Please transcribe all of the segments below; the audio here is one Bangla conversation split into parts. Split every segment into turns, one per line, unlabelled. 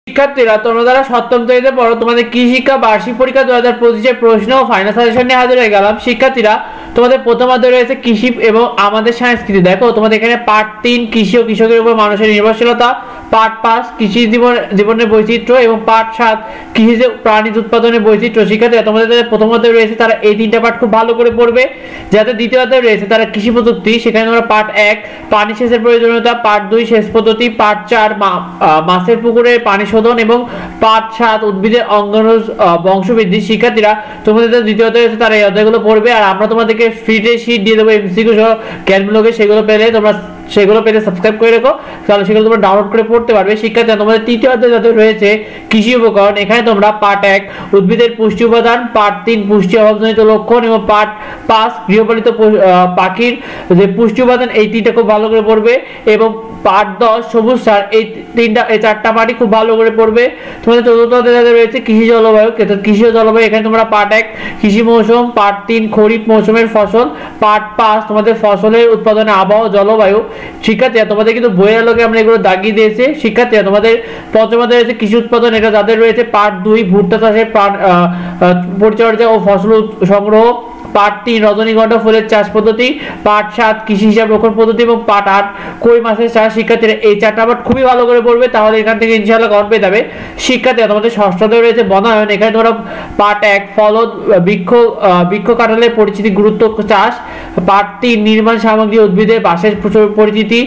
শিক্ষার্থীরা তোমরা যারা সপ্তম শ্রেণীতে পড়ো, তোমাদের কৃষি শিক্ষা বার্ষিক পরীক্ষা 2025 প্রশ্ন ও ফাইনাল সাজেশন নিয়ে হাজির হয়ে গেলাম। শিক্ষার্থীরা তোমাদের প্রথম অধ্যায় রয়েছে কৃষি এবং আমাদের সংস্কৃতি। দেখো তোমাদের এখানে পার্ট 3 কৃষি ও কৃষকের উপর মানুষের নির্ভরশীলতা, পার্ট 5 কৃষি জীবনের বৈচিত্র্য এবং পার্ট 7 কৃষিজ প্রাণীজ উৎপাদনের বৈচিত্র্য। শিক্ষার্থীরা তোমাদের প্রথম অধ্যায় রয়েছে তারা এই তিনটা পার্ট খুব ভালো করে পড়বে। যাদের দ্বিতীয় অধ্যায় রয়েছে তারা কৃষি প্রযুক্তি, সেখানে তোমরা পার্ট 1 পানি সেচের প্রয়োজনীয়তা, পার্ট 2 সেচ পদ্ধতি, পার্ট 4 মাছের পুকুরে পানি শোধন এবং পার্ট 7 উদ্ভিদের অঙ্গাণুজ বংশবৃদ্ধি। শিক্ষার্থীরা তোমাদের দ্বিতীয় অধ্যায় রয়েছে তারা এই অধ্যায়গুলো পড়বে। আর আমরা তোমাদেরকে ফ্রিতে শীট দিয়ে দেবো এমসিকিউ সহ জ্ঞানমূলক, সেগুলো পেলে সাবস্ক্রাইব করে রেখো, তাহলে সেগুলো তোমরা ডাউনলোড করে পড়তে পারবে। শিক্ষার্থীরা তোমাদের তৃতীয় অধ্যায় যাতে রয়েছে কৃষি উপকরণ, এখানে তোমরা পার্ট 1 উদ্ভিদের পুষ্টি উপাদান, পার্ট 3 পুষ্টি অভাবজনিত লক্ষণ এবং পার্ট 5 গৃহপালিত পাখির যে পুষ্টি উপাদান, এই তিনটা খুব ভালো করে পড়বে। এবং পার্ট 10 সবুজ সার, এই চারটা পার্টই খুব ভালো করে পড়বে। তোমাদের চতুর্থ অধ্যায় রয়েছে কৃষি জলবায়ু, কৃষি ও জলবায়ু, এখানে তোমরা পার্ট 1 কৃষি মৌসুম, পার্ট 3 খরিফ মৌসুমের ফসল, পার্ট 5 তোমাদের ফসলের উৎপাদনে আবহাওয়া জলবায়ু। শিক্ষার্থীরা তোমাদের কিন্তু বইয়ের আলোকে আমরা এগুলো দাগিয়ে দিয়েছি। শিক্ষার্থীরা তোমাদের পঞ্চম অধ্যায় রয়েছে কৃষি উৎপাদন, এটা যাদের রয়েছে পার্ট 2 ভুট্টা চাষের পরিচর্যা ও ফসল সংগ্রহ, পার্ট 3 রজনীগন্ধা ফুলের চাষ পদ্ধতি, পার্ট 7 কৃষি হিসাব রক্ষণ পদ্ধতি এবং পার্ট 8 কই মাছের চাষ। শিক্ষার্থীরা এই চারটা পার্ট খুবই ভালো করে পড়বে, তাহলে এখান থেকে ইনশাআল্লাহ কমন পেয়ে যাবে। শিক্ষার্থীরা তোমাদের ষষ্ঠ অধ্যায় রয়েছে বনায়ন, এখানে তোমরা পার্ট 1 ফলদ বৃক্ষ কাঁঠালের পরিচিতি গুরুত্ব চাষ, পার্ট 3 নির্মাণ সামগ্রী উদ্ভিদের বাসের পরিচিতি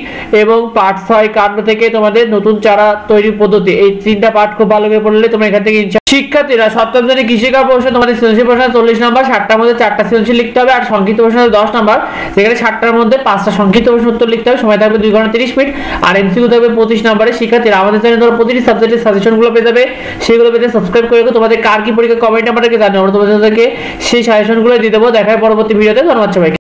এবং পার্ট 6 কাণ্ড থেকে তোমাদের নতুন চারা তৈরির পদ্ধতি। এই তিনটা পার্ট খুব ভালো করে পড়লে তোমরা এখান থেকে শিক্ষার্থীরা সপ্তম শ্রেণী কৃষিকার প্রশ্ন তোমাদের সৃজনশীল প্রশ্ন 40 নম্বর, 60টার মধ্যে 4টা সৃজনশীল লিখতে হবে আর সংক্ষিপ্ত প্রশ্ন 10 নম্বর, যেখানে 60টার মধ্যে 5টা সংক্ষিপ্ত প্রশ্ন উত্তর লিখতে হবে। সময় থাকবে 2 ঘন্টা 30 মিনিট আর এমসিকিউ থাকবে 25 নম্বরে। শিক্ষার্থীরা আমাদের চ্যানেলে তোমরা প্রতিটি সাবজেক্টের সাজেশনগুলো পেয়ে যাবে, সেগুলো পেতে সাবস্ক্রাইব করে রাখো। তোমাদের কার কি পরীক্ষা কমেন্ট আমাদেরকে জানাও, আমরা তোমাদেরকে সেই সাজেশনগুলো দিয়ে দেবো। দেখা হয় পরবর্তী ভিডিওতে। ধন্যবাদ সবাইকে।